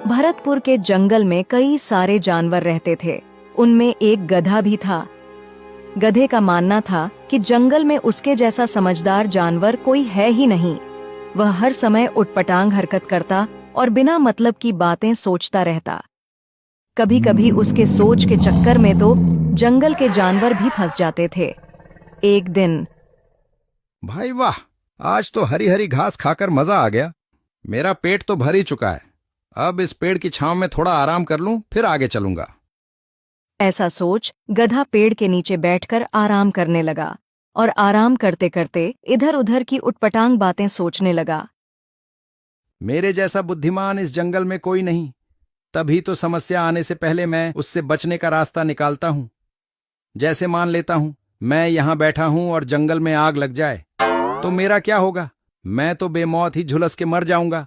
भरतपुर के जंगल में कई सारे जानवर रहते थे। उनमें एक गधा भी था। गधे का मानना था कि जंगल में उसके जैसा समझदार जानवर कोई है ही नहीं। वह हर समय उटपटांग हरकत करता और बिना मतलब की बातें सोचता रहता। कभी कभी उसके सोच के चक्कर में तो जंगल के जानवर भी फंस जाते थे। एक दिन, भाई वाह, आज तो हरी हरी घास खाकर मजा आ गया। मेरा पेट तो भर ही चुका है। अब इस पेड़ की छांव में थोड़ा आराम कर लूं, फिर आगे चलूंगा। ऐसा सोच गधा पेड़ के नीचे बैठकर आराम करने लगा और आराम करते करते इधर उधर की उटपटांग बातें सोचने लगा। मेरे जैसा बुद्धिमान इस जंगल में कोई नहीं, तभी तो समस्या आने से पहले मैं उससे बचने का रास्ता निकालता हूं। जैसे मान लेता हूं मैं यहां बैठा हूं और जंगल में आग लग जाए तो मेरा क्या होगा? मैं तो बेमौत ही झुलस के मर जाऊंगा।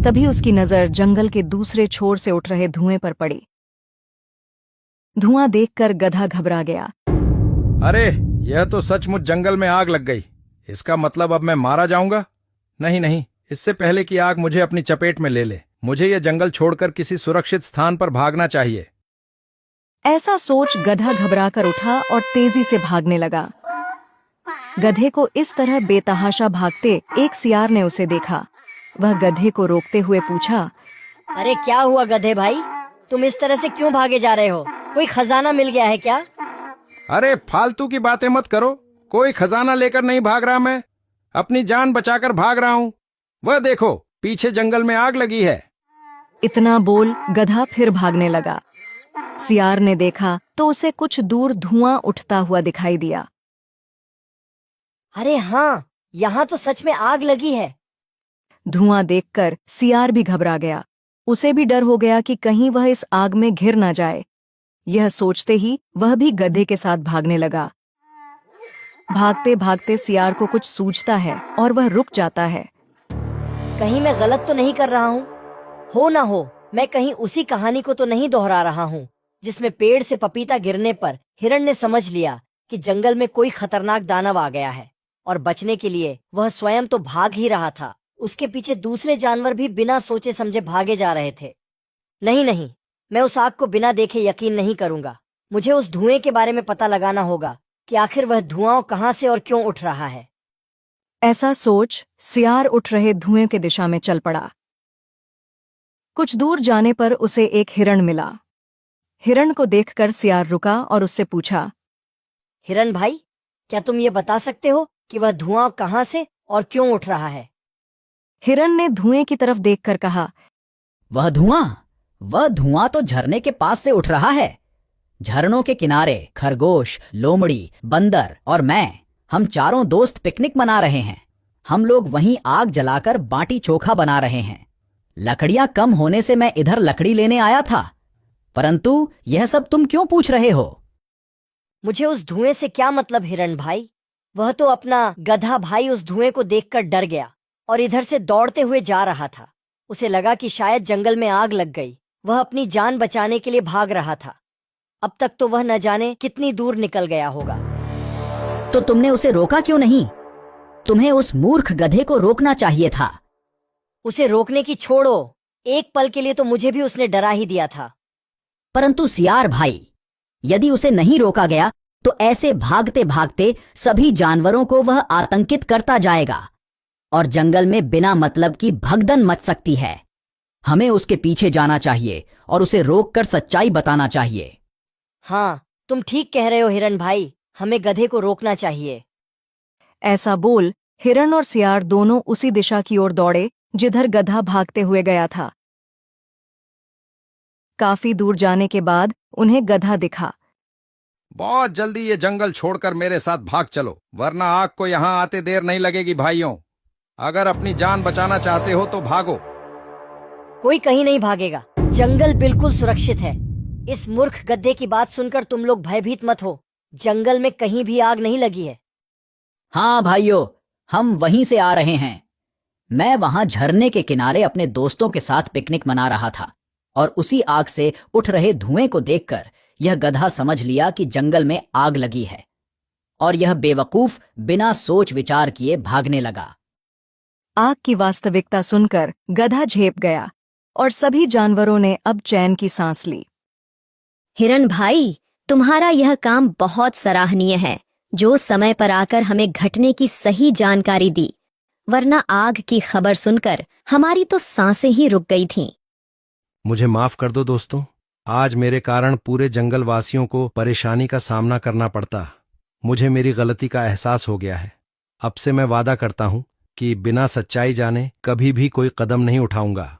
तभी उसकी नजर जंगल के दूसरे छोर से उठ रहे धुएं पर पड़ी। धुआं देखकर गधा घबरा गया। अरे, यह तो सचमुच जंगल में आग लग गई। इसका मतलब अब मैं मारा जाऊंगा? नहीं नहीं, इससे पहले कि आग मुझे अपनी चपेट में ले ले, मुझे यह जंगल छोड़कर किसी सुरक्षित स्थान पर भागना चाहिए। ऐसा सोच गधा घबराकर उठा और तेजी से भागने लगा। गधे को इस तरह बेतहाशा भागते एक सियार ने उसे देखा। वह गधे को रोकते हुए पूछा, अरे क्या हुआ गधे भाई, तुम इस तरह से क्यों भागे जा रहे हो? कोई खजाना मिल गया है क्या? अरे फालतू की बातें मत करो। कोई खजाना लेकर नहीं भाग रहा मैं, अपनी जान बचाकर भाग रहा हूं। वह देखो, पीछे जंगल में आग लगी है। इतना बोल गधा फिर भागने लगा। सियार ने देखा तो उसे कुछ दूर धुआं उठता हुआ दिखाई दिया। अरे हाँ, यहाँ तो सच में आग लगी है। धुआं देखकर सियार भी घबरा गया। उसे भी डर हो गया कि कहीं वह इस आग में घिर ना जाए। यह सोचते ही वह भी गधे के साथ भागने लगा। भागते भागते सियार को कुछ सूझता है और वह रुक जाता है। कहीं मैं गलत तो नहीं कर रहा हूँ? हो ना हो मैं कहीं उसी कहानी को तो नहीं दोहरा रहा हूँ जिसमें पेड़ से पपीता गिरने पर हिरण ने समझ लिया कि जंगल में कोई खतरनाक दानव आ गया है और बचने के लिए वह स्वयं तो भाग ही रहा था। उसके पीछे दूसरे जानवर भी बिना सोचे समझे भागे जा रहे थे। नहीं नहीं, मैं उस आग को बिना देखे यकीन नहीं करूंगा। मुझे उस धुएं के बारे में पता लगाना होगा कि आखिर वह धुआं कहां से और क्यों उठ रहा है। ऐसा सोच सियार उठ रहे धुएं की दिशा में चल पड़ा। कुछ दूर जाने पर उसे एक हिरण मिला। हिरण को देखकर सियार रुका और उससे पूछा, हिरण भाई, क्या तुम ये बता सकते हो कि वह धुआं कहां से और क्यों उठ रहा है? हिरण ने धुएं की तरफ देखकर कहा, वह धुआं तो झरने के पास से उठ रहा है। झरनों के किनारे खरगोश, लोमड़ी, बंदर और मैं, हम चारों दोस्त पिकनिक मना रहे हैं। हम लोग वहीं आग जलाकर बाटी चोखा बना रहे हैं। लकड़ियां कम होने से मैं इधर लकड़ी लेने आया था, परंतु यह सब तुम क्यों पूछ रहे हो? मुझे उस धुएं से क्या मतलब हिरण भाई? वह तो अपना गधा भाई उस धुएं को देखकर डर गया और इधर से दौड़ते हुए जा रहा था। उसे लगा कि शायद जंगल में आग लग गई। वह अपनी जान बचाने के लिए भाग रहा था। अब तक तो वह न जाने कितनी दूर निकल गया होगा। तो तुमने उसे रोका क्यों नहीं? तुम्हें उस मूर्ख गधे को रोकना चाहिए था। उसे रोकने की छोड़ो, एक पल के लिए तो मुझे भी उसने डरा ही दिया था। परंतु सियार भाई, यदि उसे नहीं रोका गया तो ऐसे भागते भागते सभी जानवरों को वह आतंकित करता जाएगा और जंगल में बिना मतलब की भगदड़ मच सकती है। हमें उसके पीछे जाना चाहिए और उसे रोककर सच्चाई बताना चाहिए। हाँ, तुम ठीक कह रहे हो हिरण भाई, हमें गधे को रोकना चाहिए। ऐसा बोल हिरण और सियार दोनों उसी दिशा की ओर दौड़े जिधर गधा भागते हुए गया था। काफी दूर जाने के बाद उन्हें गधा दिखा। बहुत जल्दी ये जंगल छोड़कर मेरे साथ भाग चलो, वरना आग को यहाँ आते देर नहीं लगेगी भाइयों। अगर अपनी जान बचाना चाहते हो तो भागो। कोई कहीं नहीं भागेगा, जंगल बिल्कुल सुरक्षित है। इस मूर्ख गधे की बात सुनकर तुम लोग भयभीत मत हो। जंगल में कहीं भी आग नहीं लगी है। हाँ भाइयों, हम वहीं से आ रहे हैं। मैं वहां झरने के किनारे अपने दोस्तों के साथ पिकनिक मना रहा था और उसी आग से उठ रहे धुएं को देखकर यह गधा समझ लिया कि जंगल में आग लगी है और यह बेवकूफ बिना सोच विचार किए भागने लगा। आग की वास्तविकता सुनकर गधा झेप गया और सभी जानवरों ने अब चैन की सांस ली। हिरण भाई, तुम्हारा यह काम बहुत सराहनीय है, जो समय पर आकर हमें घटने की सही जानकारी दी, वरना आग की खबर सुनकर हमारी तो सांसें ही रुक गई थीं। मुझे माफ कर दो दोस्तों, आज मेरे कारण पूरे जंगल वासियों को परेशानी का सामना करना पड़ता। मुझे मेरी गलती का एहसास हो गया है। अब से मैं वादा करता हूं कि बिना सच्चाई जाने कभी भी कोई कदम नहीं उठाऊंगा।